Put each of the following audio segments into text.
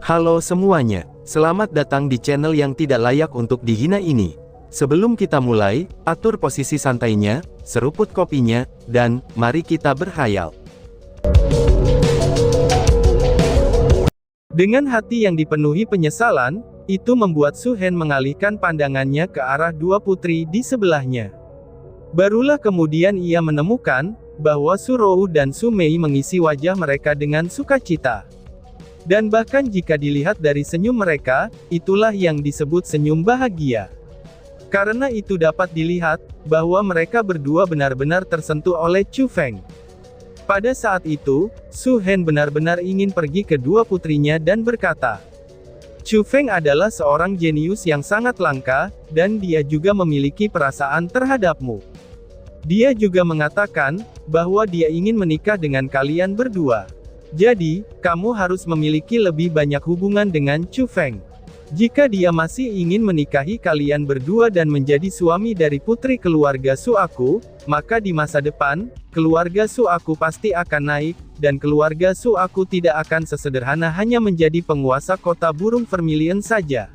Halo semuanya, selamat datang di channel yang tidak layak untuk dihina ini. Sebelum kita mulai, atur posisi santainya, seruput kopinya, dan mari kita berkhayal. Dengan hati yang dipenuhi penyesalan, itu membuat Su Hen mengalihkan pandangannya ke arah dua putri di sebelahnya. Barulah kemudian ia menemukan bahwa Su Rou dan Su Mei mengisi wajah mereka dengan sukacita. Dan bahkan jika dilihat dari senyum mereka, itulah yang disebut senyum bahagia. Karena itu dapat dilihat, bahwa mereka berdua benar-benar tersentuh oleh Chu Feng. Pada saat itu, Su Hen benar-benar ingin pergi ke dua putrinya dan berkata, Chu Feng adalah seorang jenius yang sangat langka, dan dia juga memiliki perasaan terhadapmu. Dia juga mengatakan, bahwa dia ingin menikah dengan kalian berdua. Jadi, kamu harus memiliki lebih banyak hubungan dengan Chu Feng. Jika dia masih ingin menikahi kalian berdua dan menjadi suami dari putri keluarga Su Aku, maka di masa depan, keluarga Su Aku pasti akan naik, dan keluarga Su Aku tidak akan sesederhana hanya menjadi penguasa kota burung Vermilion saja.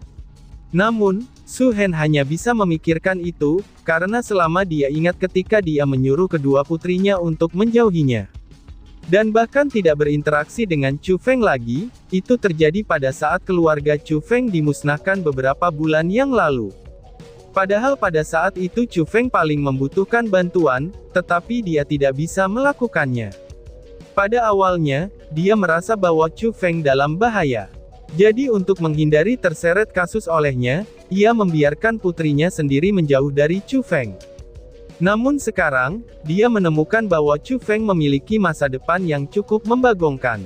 Namun, Su Hen hanya bisa memikirkan itu, karena selama dia ingat ketika dia menyuruh kedua putrinya untuk menjauhinya. Dan bahkan tidak berinteraksi dengan Chu Feng lagi, itu terjadi pada saat keluarga Chu Feng dimusnahkan beberapa bulan yang lalu. Padahal pada saat itu Chu Feng paling membutuhkan bantuan, tetapi dia tidak bisa melakukannya. Pada awalnya, dia merasa bahwa Chu Feng dalam bahaya. Jadi untuk menghindari terseret kasus olehnya, ia membiarkan putrinya sendiri menjauh dari Chu Feng. Namun sekarang, dia menemukan bahwa Chu Feng memiliki masa depan yang cukup membagongkan.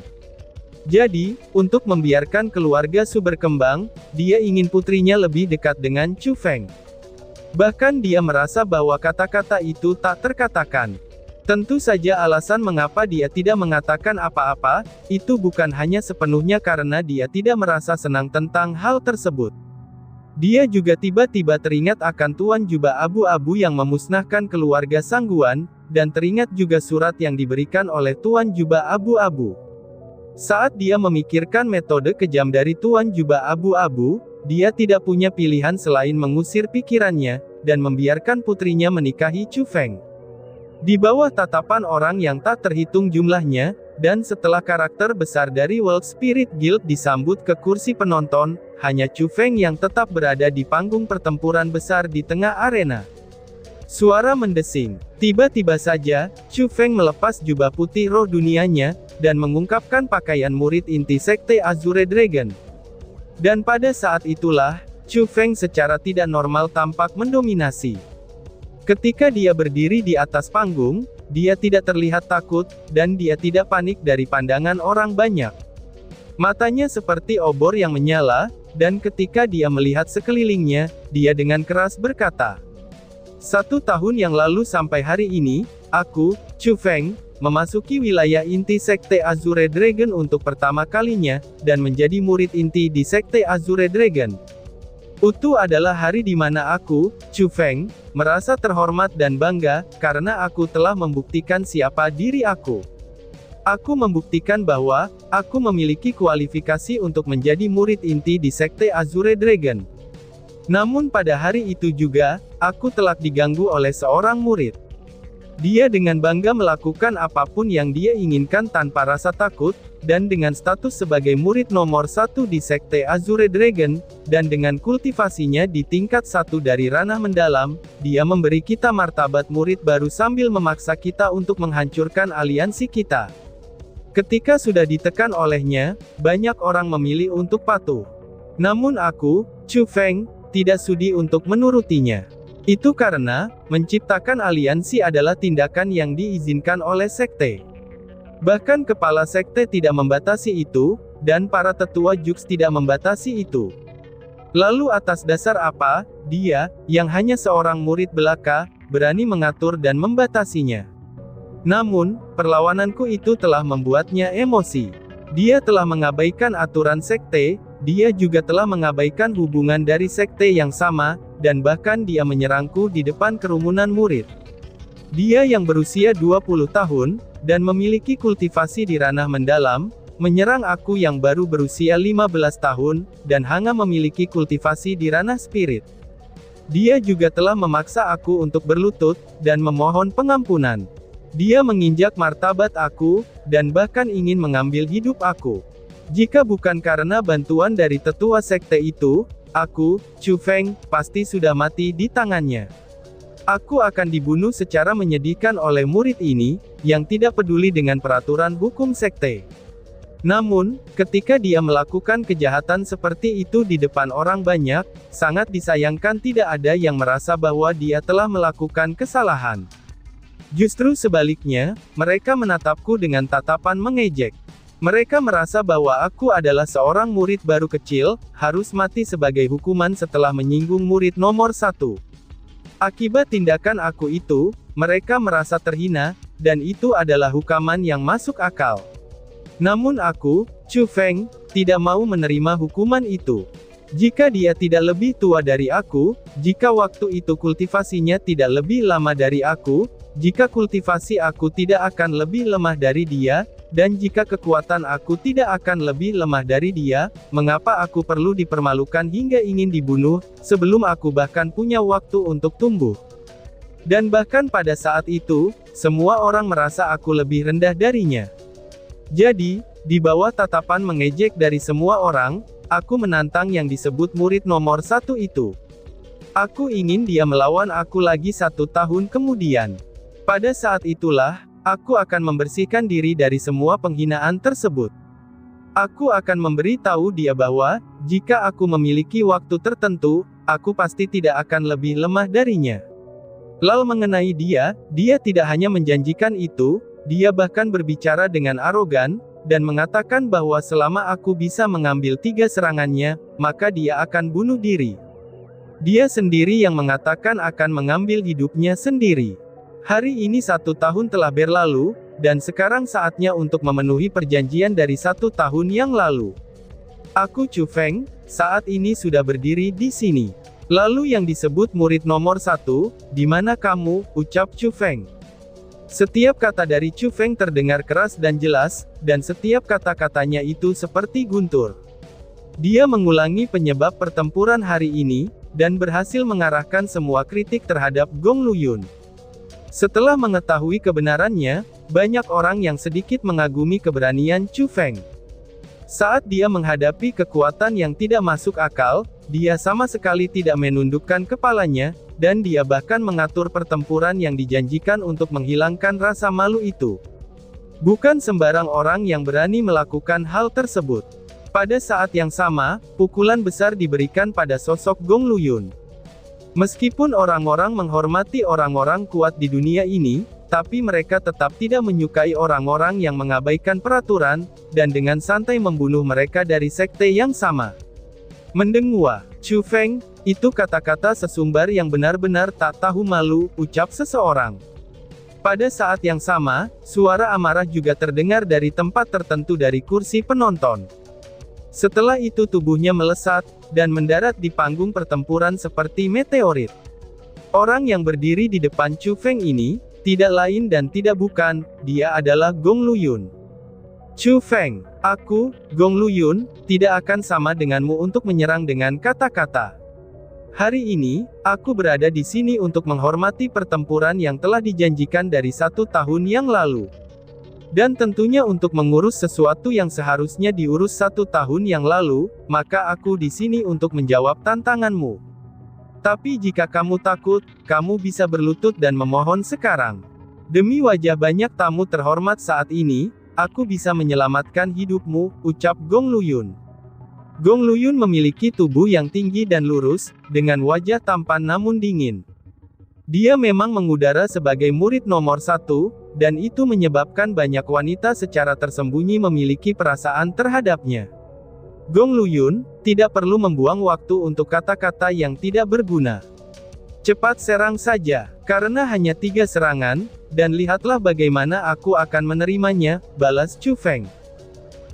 Jadi, untuk membiarkan keluarga Su berkembang, dia ingin putrinya lebih dekat dengan Chu Feng. Bahkan dia merasa bahwa kata-kata itu tak terkatakan. Tentu saja alasan mengapa dia tidak mengatakan apa-apa, itu bukan hanya sepenuhnya karena dia tidak merasa senang tentang hal tersebut. Dia juga tiba-tiba teringat akan Tuan Jubah Abu-Abu yang memusnahkan keluarga Sangguan, dan teringat juga surat yang diberikan oleh Tuan Jubah Abu-Abu. Saat dia memikirkan metode kejam dari Tuan Jubah Abu-Abu, dia tidak punya pilihan selain mengusir pikirannya, dan membiarkan putrinya menikahi Chu Feng. Di bawah tatapan orang yang tak terhitung jumlahnya, dan setelah karakter besar dari World Spirit Guild disambut ke kursi penonton, hanya Chu Feng yang tetap berada di panggung pertempuran besar di tengah arena. Suara mendesing. Tiba-tiba saja, Chu Feng melepas jubah putih roh dunianya, dan mengungkapkan pakaian murid inti Sekte Azure Dragon. Dan pada saat itulah, Chu Feng secara tidak normal tampak mendominasi. Ketika dia berdiri di atas panggung, dia tidak terlihat takut, dan dia tidak panik dari pandangan orang banyak. Matanya seperti obor yang menyala, dan ketika dia melihat sekelilingnya, dia dengan keras berkata, 1 tahun yang lalu sampai hari ini, aku, Chu Feng, memasuki wilayah inti Sekte Azure Dragon untuk pertama kalinya, dan menjadi murid inti di Sekte Azure Dragon. Itu adalah hari di mana aku, Chu Feng, merasa terhormat dan bangga, karena aku telah membuktikan siapa diri aku. Aku membuktikan bahwa, aku memiliki kualifikasi untuk menjadi murid inti di Sekte Azure Dragon. Namun pada hari itu juga, aku telah diganggu oleh seorang murid. Dia dengan bangga melakukan apapun yang dia inginkan tanpa rasa takut, dan dengan status sebagai murid nomor 1 di Sekte Azure Dragon, dan dengan kultivasinya di tingkat 1 dari ranah mendalam, dia memberi kita martabat murid baru sambil memaksa kita untuk menghancurkan aliansi kita. Ketika sudah ditekan olehnya, banyak orang memilih untuk patuh. Namun aku, Chu Feng, tidak sudi untuk menurutinya. Itu karena, menciptakan aliansi adalah tindakan yang diizinkan oleh sekte. Bahkan kepala sekte tidak membatasi itu, dan para tetua Jux tidak membatasi itu. Lalu atas dasar apa, dia, yang hanya seorang murid belaka, berani mengatur dan membatasinya? Namun, perlawananku itu telah membuatnya emosi. Dia telah mengabaikan aturan sekte, dia juga telah mengabaikan hubungan dari sekte yang sama, dan bahkan dia menyerangku di depan kerumunan murid. Dia yang berusia 20 tahun, dan memiliki kultivasi di ranah mendalam, menyerang aku yang baru berusia 15 tahun, dan hanya memiliki kultivasi di ranah spirit. Dia juga telah memaksa aku untuk berlutut, dan memohon pengampunan. Dia menginjak martabat aku, dan bahkan ingin mengambil hidup aku. Jika bukan karena bantuan dari tetua sekte itu, aku, Chu Feng, pasti sudah mati di tangannya. Aku akan dibunuh secara menyedihkan oleh murid ini, yang tidak peduli dengan peraturan hukum sekte. Namun, ketika dia melakukan kejahatan seperti itu di depan orang banyak, sangat disayangkan tidak ada yang merasa bahwa dia telah melakukan kesalahan. Justru sebaliknya, mereka menatapku dengan tatapan mengejek. Mereka merasa bahwa aku adalah seorang murid baru kecil, harus mati sebagai hukuman setelah menyinggung murid nomor 1. Akibat tindakan aku itu, mereka merasa terhina, dan itu adalah hukuman yang masuk akal. Namun aku, Chu Feng, tidak mau menerima hukuman itu. Jika dia tidak lebih tua dari aku, jika waktu itu kultivasinya tidak lebih lama dari aku, jika kultivasi aku tidak akan lebih lemah dari dia, dan jika kekuatan aku tidak akan lebih lemah dari dia, mengapa aku perlu dipermalukan hingga ingin dibunuh, sebelum aku bahkan punya waktu untuk tumbuh? Dan bahkan pada saat itu, semua orang merasa aku lebih rendah darinya. Jadi, di bawah tatapan mengejek dari semua orang, aku menantang yang disebut murid nomor 1 itu. Aku ingin dia melawan aku lagi 1 tahun kemudian. Pada saat itulah, aku akan membersihkan diri dari semua penghinaan tersebut. Aku akan memberi tahu dia bahwa, jika aku memiliki waktu tertentu, aku pasti tidak akan lebih lemah darinya. Lalu mengenai dia tidak hanya menjanjikan itu, dia bahkan berbicara dengan arogan, dan mengatakan bahwa selama aku bisa mengambil 3 serangannya, maka dia akan bunuh diri. Dia sendiri yang mengatakan akan mengambil hidupnya sendiri. Hari ini 1 tahun telah berlalu, dan sekarang saatnya untuk memenuhi perjanjian dari 1 tahun yang lalu. Aku Chu Feng, saat ini sudah berdiri di sini. Lalu yang disebut murid nomor 1, di mana kamu, ucap Chu Feng. Setiap kata dari Chu Feng terdengar keras dan jelas, dan setiap kata-katanya itu seperti guntur. Dia mengulangi penyebab pertempuran hari ini, dan berhasil mengarahkan semua kritik terhadap Gong Luyun. Setelah mengetahui kebenarannya, banyak orang yang sedikit mengagumi keberanian Chu Feng. Saat dia menghadapi kekuatan yang tidak masuk akal, dia sama sekali tidak menundukkan kepalanya, dan dia bahkan mengatur pertempuran yang dijanjikan untuk menghilangkan rasa malu itu. Bukan sembarang orang yang berani melakukan hal tersebut. Pada saat yang sama, pukulan besar diberikan pada sosok Gong Luyun. Meskipun orang-orang menghormati orang-orang kuat di dunia ini, tapi mereka tetap tidak menyukai orang-orang yang mengabaikan peraturan, dan dengan santai membunuh mereka dari sekte yang sama. Mendengua, Chu Feng, itu kata-kata sesumbar yang benar-benar tak tahu malu, ucap seseorang. Pada saat yang sama, suara amarah juga terdengar dari tempat tertentu dari kursi penonton. Setelah itu tubuhnya melesat, dan mendarat di panggung pertempuran seperti meteorit. Orang yang berdiri di depan Chu Feng ini, tidak lain dan tidak bukan, dia adalah Gong Luyun. Chu Feng, aku, Gong Luyun, tidak akan sama denganmu untuk menyerang dengan kata-kata. Hari ini, aku berada di sini untuk menghormati pertempuran yang telah dijanjikan dari 1 tahun yang lalu. Dan tentunya untuk mengurus sesuatu yang seharusnya diurus 1 tahun yang lalu, maka aku di sini untuk menjawab tantanganmu. Tapi jika kamu takut, kamu bisa berlutut dan memohon sekarang. Demi wajah banyak tamu terhormat saat ini, aku bisa menyelamatkan hidupmu, ucap Gong Luyun. Gong Luyun memiliki tubuh yang tinggi dan lurus, dengan wajah tampan namun dingin. Dia memang mengudara sebagai murid nomor 1, dan itu menyebabkan banyak wanita secara tersembunyi memiliki perasaan terhadapnya. Gong Luyun, tidak perlu membuang waktu untuk kata-kata yang tidak berguna. Cepat serang saja, karena hanya 3 serangan, dan lihatlah bagaimana aku akan menerimanya, balas Chu Feng.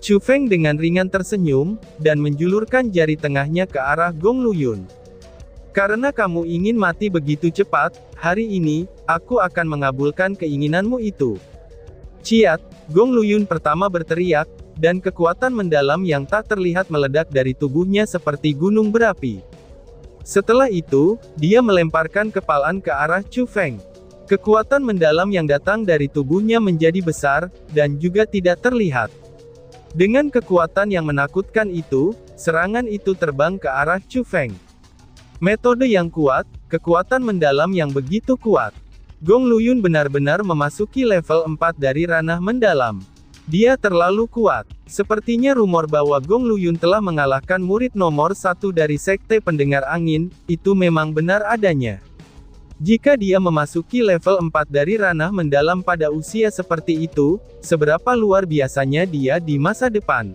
Chu Feng dengan ringan tersenyum, dan menjulurkan jari tengahnya ke arah Gong Luyun. Karena kamu ingin mati begitu cepat, hari ini, aku akan mengabulkan keinginanmu itu. Ciat, Gong Luyun pertama berteriak, dan kekuatan mendalam yang tak terlihat meledak dari tubuhnya seperti gunung berapi. Setelah itu, dia melemparkan kepalan ke arah Chu Feng. Kekuatan mendalam yang datang dari tubuhnya menjadi besar, dan juga tidak terlihat. Dengan kekuatan yang menakutkan itu, serangan itu terbang ke arah Chu Feng. Metode yang kuat, kekuatan mendalam yang begitu kuat. Gong Luyun benar-benar memasuki level 4 dari ranah mendalam. Dia terlalu kuat. Sepertinya rumor bahwa Gong Luyun telah mengalahkan murid nomor 1 dari Sekte Pendengar Angin, itu memang benar adanya. Jika dia memasuki level 4 dari ranah mendalam pada usia seperti itu, seberapa luar biasanya dia di masa depan?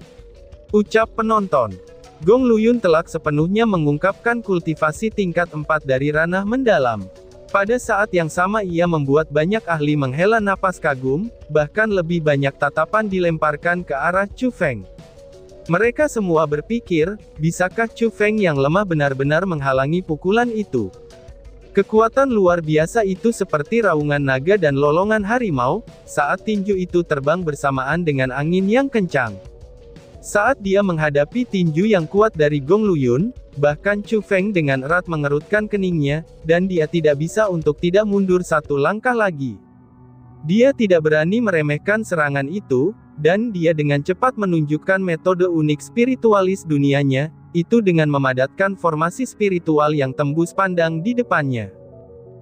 Ucap penonton. Gong Luyun telak sepenuhnya mengungkapkan kultivasi tingkat 4 dari ranah mendalam. Pada saat yang sama ia membuat banyak ahli menghela napas kagum, bahkan lebih banyak tatapan dilemparkan ke arah Chu Feng. Mereka semua berpikir, bisakah Chu Feng yang lemah benar-benar menghalangi pukulan itu? Kekuatan luar biasa itu seperti raungan naga dan lolongan harimau, saat tinju itu terbang bersamaan dengan angin yang kencang. Saat dia menghadapi tinju yang kuat dari Gong Luyun, bahkan Chu Feng dengan erat mengerutkan keningnya, dan dia tidak bisa untuk tidak mundur satu langkah lagi. Dia tidak berani meremehkan serangan itu, dan dia dengan cepat menunjukkan metode unik spiritualis dunianya, itu dengan memadatkan formasi spiritual yang tembus pandang di depannya.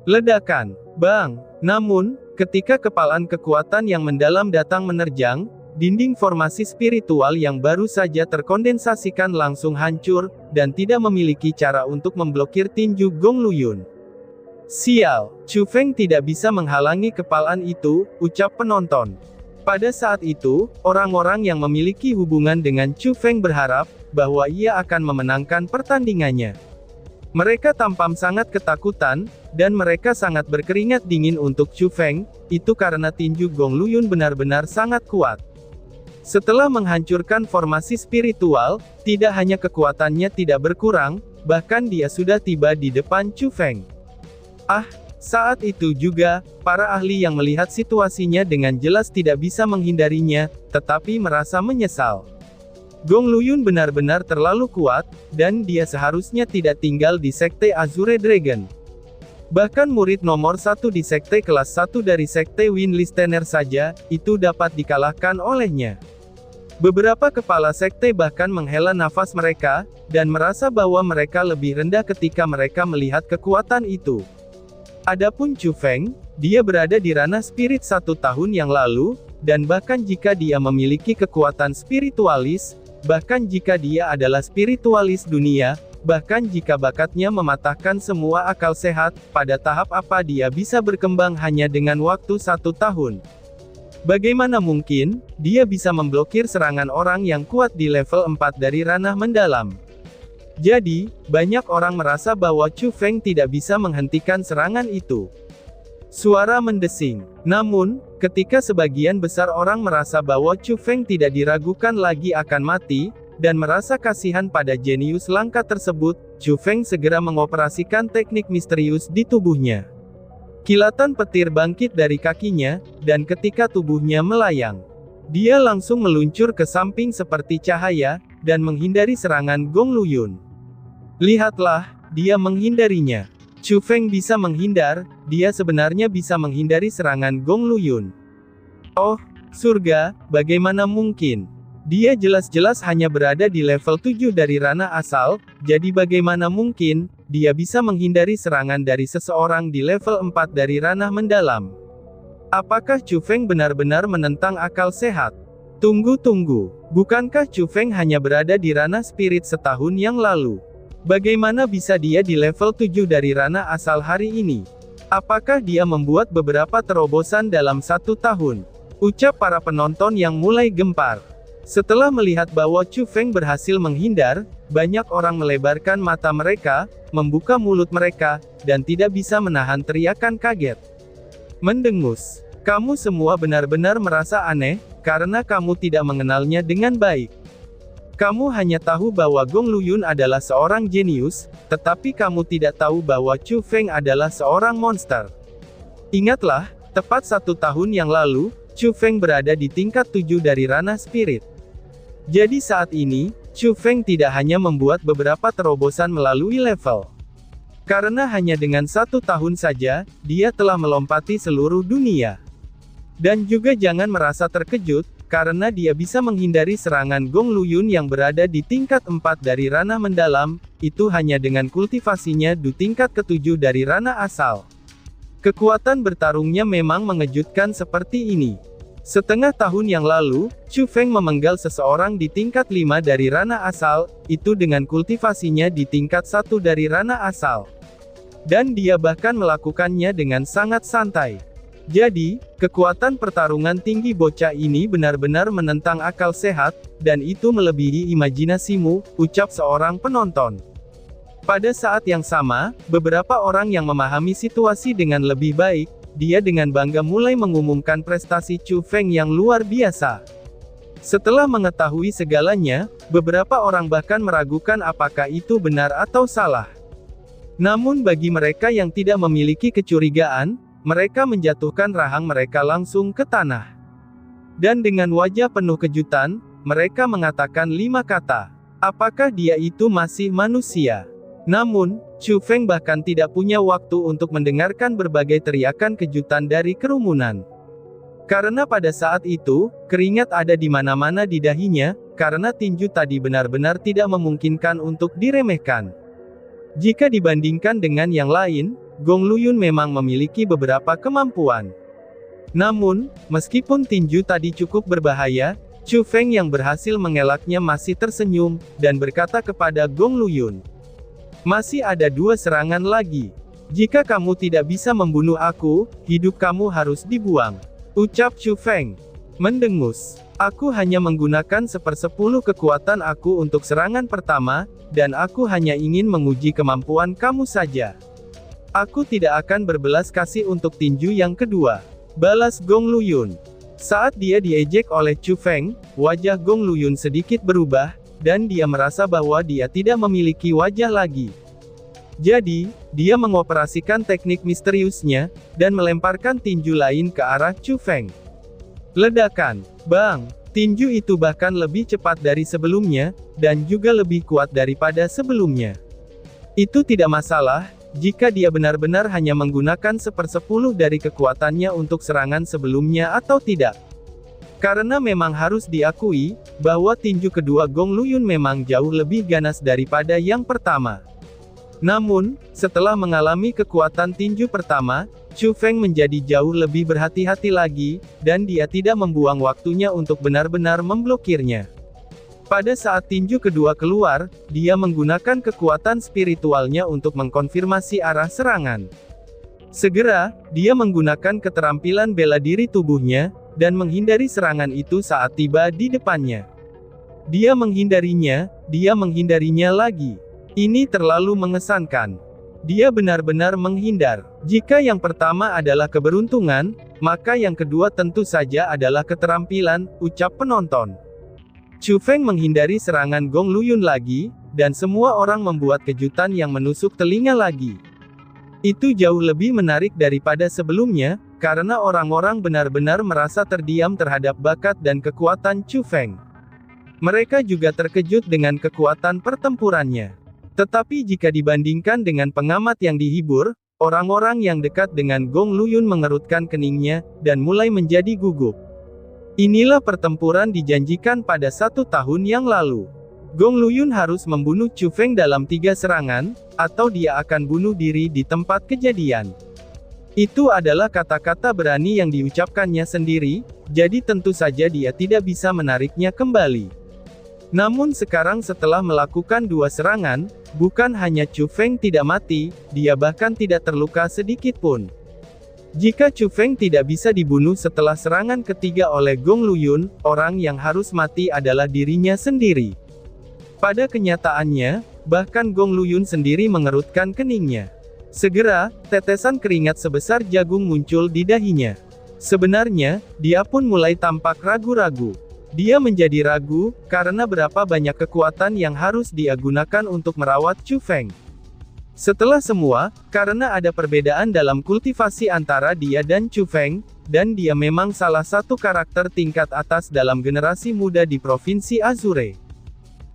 Ledakan, bang! Namun, ketika kepalan kekuatan yang mendalam datang menerjang, dinding formasi spiritual yang baru saja terkondensasikan langsung hancur, dan tidak memiliki cara untuk memblokir tinju Gong Luyun. Sial, Chu Feng tidak bisa menghalangi kepalan itu, ucap penonton. Pada saat itu, orang-orang yang memiliki hubungan dengan Chu Feng berharap bahwa ia akan memenangkan pertandingannya. Mereka tampak sangat ketakutan, dan mereka sangat berkeringat dingin untuk Chu Feng, itu karena tinju Gong Luyun benar-benar sangat kuat. Setelah menghancurkan formasi spiritual, tidak hanya kekuatannya tidak berkurang, bahkan dia sudah tiba di depan Chu Feng. Saat itu juga, para ahli yang melihat situasinya dengan jelas tidak bisa menghindarinya, tetapi merasa menyesal. Gong Luyun benar-benar terlalu kuat, dan dia seharusnya tidak tinggal di Sekte Azure Dragon. Bahkan murid nomor 1 di Sekte kelas 1 dari Sekte Wind Listener saja, itu dapat dikalahkan olehnya. Beberapa kepala sekte bahkan menghela nafas mereka, dan merasa bahwa mereka lebih rendah ketika mereka melihat kekuatan itu. Adapun Chu Feng, dia berada di ranah spirit 1 tahun yang lalu, dan bahkan jika dia memiliki kekuatan spiritualis, bahkan jika dia adalah spiritualis dunia, bahkan jika bakatnya mematahkan semua akal sehat, pada tahap apa dia bisa berkembang hanya dengan waktu 1 tahun? Bagaimana mungkin, dia bisa memblokir serangan orang yang kuat di level 4 dari ranah mendalam? Jadi, banyak orang merasa bahwa Chu Feng tidak bisa menghentikan serangan itu. Suara mendesing. Namun, ketika sebagian besar orang merasa bahwa Chu Feng tidak diragukan lagi akan mati, dan merasa kasihan pada jenius langka tersebut, Chu Feng segera mengoperasikan teknik misterius di tubuhnya. Kilatan petir bangkit dari kakinya, dan ketika tubuhnya melayang, dia langsung meluncur ke samping seperti cahaya, dan menghindari serangan Gong Luyun. Lihatlah, dia menghindarinya. Chu Feng bisa menghindar, dia sebenarnya bisa menghindari serangan Gong Luyun. Oh, surga, bagaimana mungkin? Dia jelas-jelas hanya berada di level 7 dari ranah asal, jadi bagaimana mungkin, dia bisa menghindari serangan dari seseorang di level 4 dari ranah mendalam? Apakah Chu Feng benar-benar menentang akal sehat? Tunggu, bukankah Chu Feng hanya berada di ranah spirit setahun yang lalu? Bagaimana bisa dia di level 7 dari ranah asal hari ini? Apakah dia membuat beberapa terobosan dalam 1 tahun? Ucap para penonton yang mulai gempar. Setelah melihat bahwa Chu Feng berhasil menghindar, banyak orang melebarkan mata mereka, membuka mulut mereka, dan tidak bisa menahan teriakan kaget. Mendengus. Kamu semua benar-benar merasa aneh, karena kamu tidak mengenalnya dengan baik. Kamu hanya tahu bahwa Gong Luyun adalah seorang jenius, tetapi kamu tidak tahu bahwa Chu Feng adalah seorang monster. Ingatlah, tepat 1 tahun yang lalu, Chu Feng berada di tingkat 7 dari ranah spirit. Jadi saat ini, Chu Feng tidak hanya membuat beberapa terobosan melalui level. Karena hanya dengan 1 tahun saja, dia telah melompati seluruh dunia. Dan juga jangan merasa terkejut, karena dia bisa menghindari serangan Gong Luyun yang berada di tingkat 4 dari ranah mendalam, itu hanya dengan kultivasinya di tingkat ke-7 dari ranah asal. Kekuatan bertarungnya memang mengejutkan seperti ini. Setengah tahun yang lalu, Chu Feng memenggal seseorang di tingkat 5 dari ranah asal, itu dengan kultivasinya di tingkat 1 dari ranah asal. Dan dia bahkan melakukannya dengan sangat santai. Jadi, kekuatan pertarungan tinggi bocah ini benar-benar menentang akal sehat, dan itu melebihi imajinasimu, ucap seorang penonton. Pada saat yang sama, beberapa orang yang memahami situasi dengan lebih baik, dia dengan bangga mulai mengumumkan prestasi Chu Feng yang luar biasa. Setelah mengetahui segalanya, beberapa orang bahkan meragukan apakah itu benar atau salah. Namun bagi mereka yang tidak memiliki kecurigaan, mereka menjatuhkan rahang mereka langsung ke tanah. Dan dengan wajah penuh kejutan, mereka mengatakan 5 kata. Apakah dia itu masih manusia? Namun, Chu Feng bahkan tidak punya waktu untuk mendengarkan berbagai teriakan kejutan dari kerumunan. Karena pada saat itu, keringat ada di mana-mana di dahinya, karena tinju tadi benar-benar tidak memungkinkan untuk diremehkan. Jika dibandingkan dengan yang lain, Gong Luyun memang memiliki beberapa kemampuan. Namun, meskipun tinju tadi cukup berbahaya, Chu Feng yang berhasil mengelaknya masih tersenyum, dan berkata kepada Gong Luyun, "Masih ada 2 serangan lagi. Jika kamu tidak bisa membunuh aku, hidup kamu harus dibuang," ucap Chu Feng. Mendengus. "Aku hanya menggunakan 1/10 kekuatan aku untuk serangan pertama, dan aku hanya ingin menguji kemampuan kamu saja. Aku tidak akan berbelas kasih untuk tinju yang kedua," balas Gong Luyun. Saat dia diejek oleh Chu Feng, wajah Gong Luyun sedikit berubah, dan dia merasa bahwa dia tidak memiliki wajah lagi. Jadi, dia mengoperasikan teknik misteriusnya, dan melemparkan tinju lain ke arah Chu Feng. Ledakan. Bang! Tinju itu bahkan lebih cepat dari sebelumnya, dan juga lebih kuat daripada sebelumnya. Itu tidak masalah, jika dia benar-benar hanya menggunakan 1/10 dari kekuatannya untuk serangan sebelumnya atau tidak. Karena memang harus diakui, bahwa tinju kedua Gong Luyun memang jauh lebih ganas daripada yang pertama. Namun, setelah mengalami kekuatan tinju pertama, Chu Feng menjadi jauh lebih berhati-hati lagi, dan dia tidak membuang waktunya untuk benar-benar memblokirnya. Pada saat tinju kedua keluar, dia menggunakan kekuatan spiritualnya untuk mengkonfirmasi arah serangan. Segera, dia menggunakan keterampilan bela diri tubuhnya, dan menghindari serangan itu saat tiba di depannya. Dia menghindarinya lagi. Ini terlalu mengesankan. Dia benar-benar menghindar. Jika yang pertama adalah keberuntungan, maka yang kedua tentu saja adalah keterampilan, ucap penonton. Chu Feng menghindari serangan Gong Luyun lagi, dan semua orang membuat kejutan yang menusuk telinga lagi. Itu jauh lebih menarik daripada sebelumnya, karena orang-orang benar-benar merasa terdiam terhadap bakat dan kekuatan Chu Feng. Mereka juga terkejut dengan kekuatan pertempurannya. Tetapi jika dibandingkan dengan pengamat yang dihibur, orang-orang yang dekat dengan Gong Luyun mengerutkan keningnya, dan mulai menjadi gugup. Inilah pertempuran dijanjikan pada 1 tahun yang lalu. Gong Luyun harus membunuh Chu Feng dalam 3 serangan, atau dia akan bunuh diri di tempat kejadian. Itu adalah kata-kata berani yang diucapkannya sendiri, jadi tentu saja dia tidak bisa menariknya kembali. Namun sekarang setelah melakukan 2 serangan, bukan hanya Chu Feng tidak mati, dia bahkan tidak terluka sedikit pun. Jika Chu Feng tidak bisa dibunuh setelah serangan ketiga oleh Gong Luyun, orang yang harus mati adalah dirinya sendiri. Pada kenyataannya, bahkan Gong Luyun sendiri mengerutkan keningnya. Segera, tetesan keringat sebesar jagung muncul di dahinya. Sebenarnya, dia pun mulai tampak ragu-ragu. Dia menjadi ragu, karena berapa banyak kekuatan yang harus dia gunakan untuk merawat Chu Feng. Setelah semua, karena ada perbedaan dalam kultivasi antara dia dan Chu Feng, dan dia memang salah satu karakter tingkat atas dalam generasi muda di Provinsi Azure.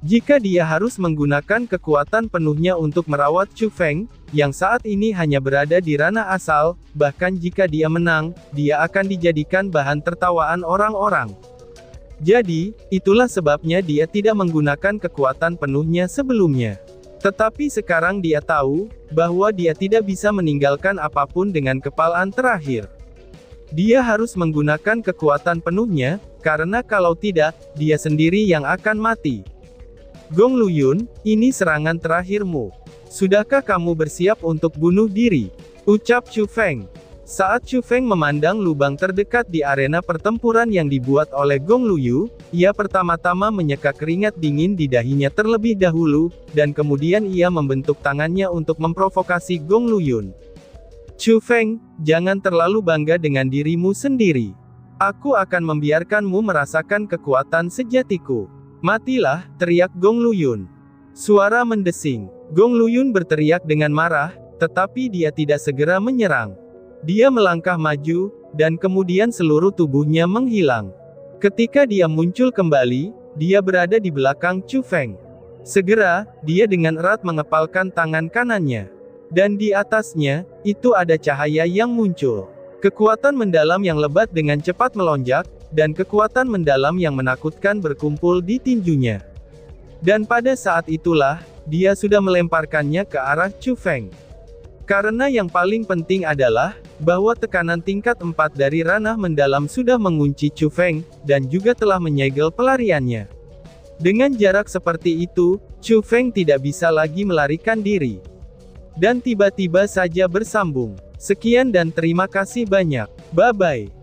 Jika dia harus menggunakan kekuatan penuhnya untuk merawat Chu Feng, yang saat ini hanya berada di ranah asal, bahkan jika dia menang, dia akan dijadikan bahan tertawaan orang-orang. Jadi, itulah sebabnya dia tidak menggunakan kekuatan penuhnya sebelumnya. Tetapi sekarang dia tahu, bahwa dia tidak bisa meninggalkan apapun dengan kepalan terakhir. Dia harus menggunakan kekuatan penuhnya, karena kalau tidak, dia sendiri yang akan mati. Gong Luyun, ini serangan terakhirmu. Sudahkah kamu bersiap untuk bunuh diri? Ucap Chu Feng. Saat Chu Feng memandang lubang terdekat di arena pertempuran yang dibuat oleh Gong Luyu, ia pertama-tama menyeka keringat dingin di dahinya terlebih dahulu, dan kemudian ia membentuk tangannya untuk memprovokasi Gong Luyun. Chu Feng, jangan terlalu bangga dengan dirimu sendiri. Aku akan membiarkanmu merasakan kekuatan sejatiku. Matilah, teriak Gong Luyun. Suara mendesing. Gong Luyun berteriak dengan marah, tetapi dia tidak segera menyerang. Dia melangkah maju, dan kemudian seluruh tubuhnya menghilang. Ketika dia muncul kembali, dia berada di belakang Chu Feng. Segera, dia dengan erat mengepalkan tangan kanannya. Dan di atasnya, itu ada cahaya yang muncul. Kekuatan mendalam yang lebat dengan cepat melonjak, dan kekuatan mendalam yang menakutkan berkumpul di tinjunya. Dan pada saat itulah, dia sudah melemparkannya ke arah Chu Feng. Karena yang paling penting adalah, bahwa tekanan tingkat 4 dari ranah mendalam sudah mengunci Chu Feng, dan juga telah menyegel pelariannya. Dengan jarak seperti itu, Chu Feng tidak bisa lagi melarikan diri. Dan tiba-tiba saja bersambung. Sekian dan terima kasih banyak. Bye-bye.